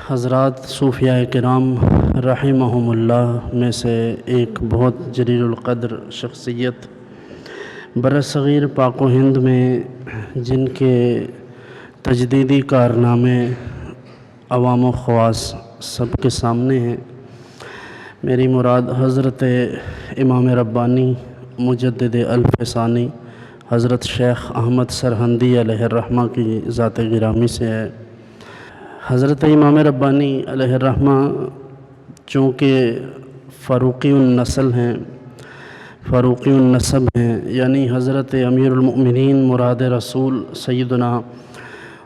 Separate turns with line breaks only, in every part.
حضرات صوفیاء کرام رحمہم اللہ میں سے ایک بہت جلیل القدر شخصیت برصغیر پاک و ہند میں جن کے تجدیدی کارنامے عوام و خواص سب کے سامنے ہیں، میری مراد حضرت امام ربانی مجدد الف ثانی حضرت شیخ احمد سرہندی علیہ الرحمہ کی ذات گرامی سے ہے۔ حضرت امام ربانی علیہ الرحمہ چونکہ فاروقی النسل ہیں، فاروقی النسب ہیں، یعنی حضرت امیر المؤمنین مراد رسول سیدنا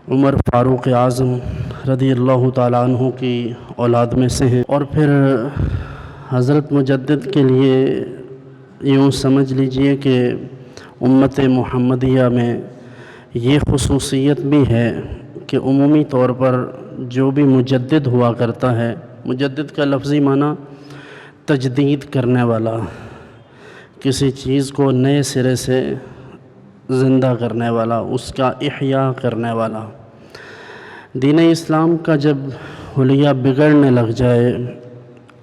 عمر فاروق اعظم رضی اللہ تعالیٰ عنہ کی اولاد میں سے ہیں، اور پھر حضرت مجدد کے لیے یوں سمجھ لیجئے کہ امت محمدیہ میں یہ خصوصیت بھی ہے کہ عمومی طور پر جو بھی مجدد ہوا کرتا ہے، مجدد کا لفظی معنی تجدید کرنے والا، کسی چیز کو نئے سرے سے زندہ کرنے والا، اس کا احیاء کرنے والا۔ دین اسلام کا جب حلیہ بگڑنے لگ جائے،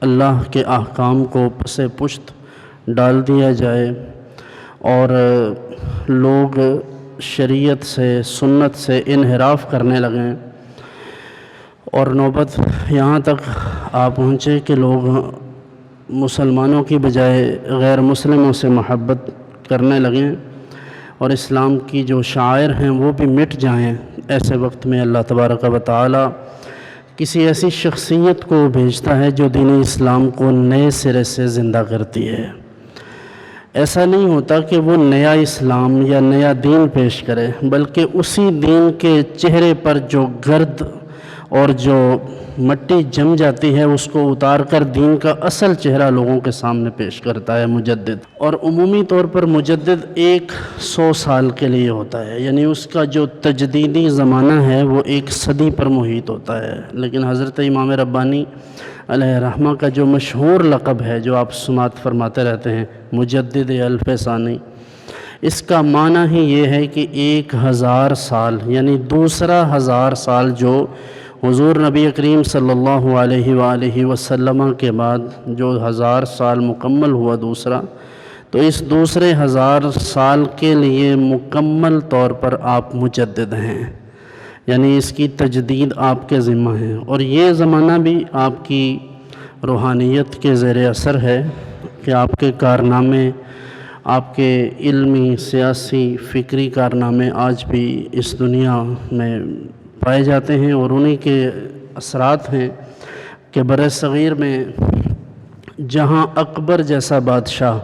اللہ کے احکام کو پس پشت ڈال دیا جائے اور لوگ شریعت سے سنت سے انحراف کرنے لگیں، اور نوبت یہاں تک آ پہنچے کہ لوگ مسلمانوں کی بجائے غیر مسلموں سے محبت کرنے لگیں اور اسلام کی جو شعائر ہیں وہ بھی مٹ جائیں، ایسے وقت میں اللہ تبارک و تعالی کسی ایسی شخصیت کو بھیجتا ہے جو دین اسلام کو نئے سرے سے زندہ کرتی ہے۔ ایسا نہیں ہوتا کہ وہ نیا اسلام یا نیا دین پیش کرے، بلکہ اسی دین کے چہرے پر جو گرد اور جو مٹی جم جاتی ہے اس کو اتار کر دین کا اصل چہرہ لوگوں کے سامنے پیش کرتا ہے مجدد۔ اور عمومی طور پر مجدد 100 سال کے لیے ہوتا ہے، یعنی اس کا جو تجدیدی زمانہ ہے وہ 1 صدی پر محیط ہوتا ہے۔ لیکن حضرت امام ربانی علیہ الرحمہ کا جو مشہور لقب ہے، جو آپ سماعت فرماتے رہتے ہیں، مجدد الف ثانی، اس کا معنی ہی یہ ہے کہ 1000 سال، یعنی دوسرا 1000 سال جو حضور نبی کریم صلی اللہ علیہ وآلہ وسلم کے بعد جو 1000 سال مکمل ہوا دوسرا، تو اس دوسرے 1000 سال کے لیے مکمل طور پر آپ مجدد ہیں، یعنی اس کی تجدید آپ کے ذمہ ہے۔ اور یہ زمانہ بھی آپ کی روحانیت کے زیر اثر ہے کہ آپ کے کارنامے، آپ کے علمی، سیاسی، فکری کارنامے آج بھی اس دنیا میں پائے جاتے ہیں، اور انہی کے اثرات ہیں کہ برصغیر میں جہاں اکبر جیسا بادشاہ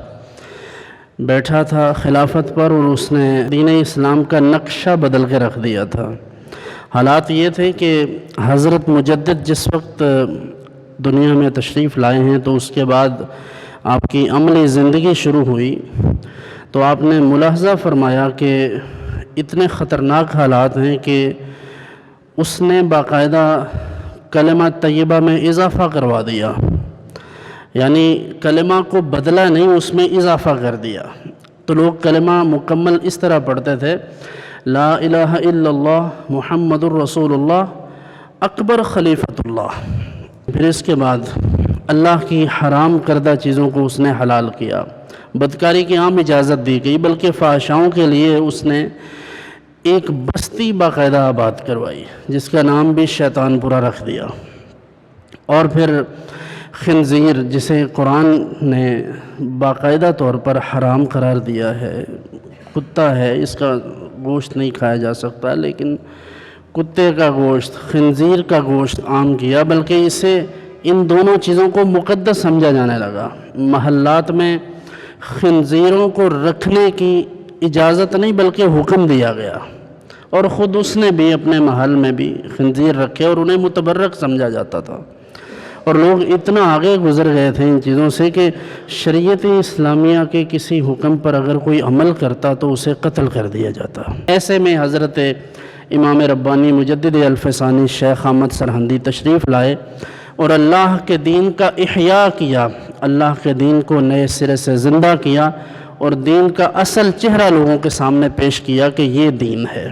بیٹھا تھا خلافت پر اور اس نے دین اسلام کا نقشہ بدل کے رکھ دیا تھا۔ حالات یہ تھے کہ حضرت مجدد جس وقت دنیا میں تشریف لائے ہیں تو اس کے بعد آپ کی عملی زندگی شروع ہوئی، تو آپ نے ملاحظہ فرمایا کہ اتنے خطرناک حالات ہیں کہ اس نے باقاعدہ کلمہ طیبہ میں اضافہ کروا دیا، یعنی کلمہ کو بدلا نہیں، اس میں اضافہ کر دیا۔ تو لوگ کلمہ مکمل اس طرح پڑھتے تھے، لا الہ الا اللہ محمد الرسول اللہ اکبر خلیفۃ اللہ۔ پھر اس کے بعد اللہ کی حرام کردہ چیزوں کو اس نے حلال کیا، بدکاری کی عام اجازت دی گئی، بلکہ فحشاؤں کے لیے اس نے ایک بستی باقاعدہ آباد کروائی جس کا نام بھی شیطان پورا رکھ دیا۔ اور پھر خنزیر، جسے قرآن نے باقاعدہ طور پر حرام قرار دیا ہے، کتا ہے، اس کا گوشت نہیں کھایا جا سکتا، لیکن کتے کا گوشت، خنزیر کا گوشت عام کیا، بلکہ اسے ان دونوں چیزوں کو مقدس سمجھا جانے لگا۔ محلات میں خنزیروں کو رکھنے کی اجازت نہیں بلکہ حکم دیا گیا، اور خود اس نے بھی اپنے محل میں بھی خنزیر رکھے اور انہیں متبرک سمجھا جاتا تھا، اور لوگ اتنا آگے گزر گئے تھے ان چیزوں سے کہ شریعت اسلامیہ کے کسی حکم پر اگر کوئی عمل کرتا تو اسے قتل کر دیا جاتا۔ ایسے میں حضرت امام ربانی مجدد الف ثانی شیخ احمد سرہندی تشریف لائے اور اللہ کے دین کا احیاء کیا، اللہ کے دین کو نئے سرے سے زندہ کیا، اور دین کا اصل چہرہ لوگوں کے سامنے پیش کیا کہ یہ دین ہے۔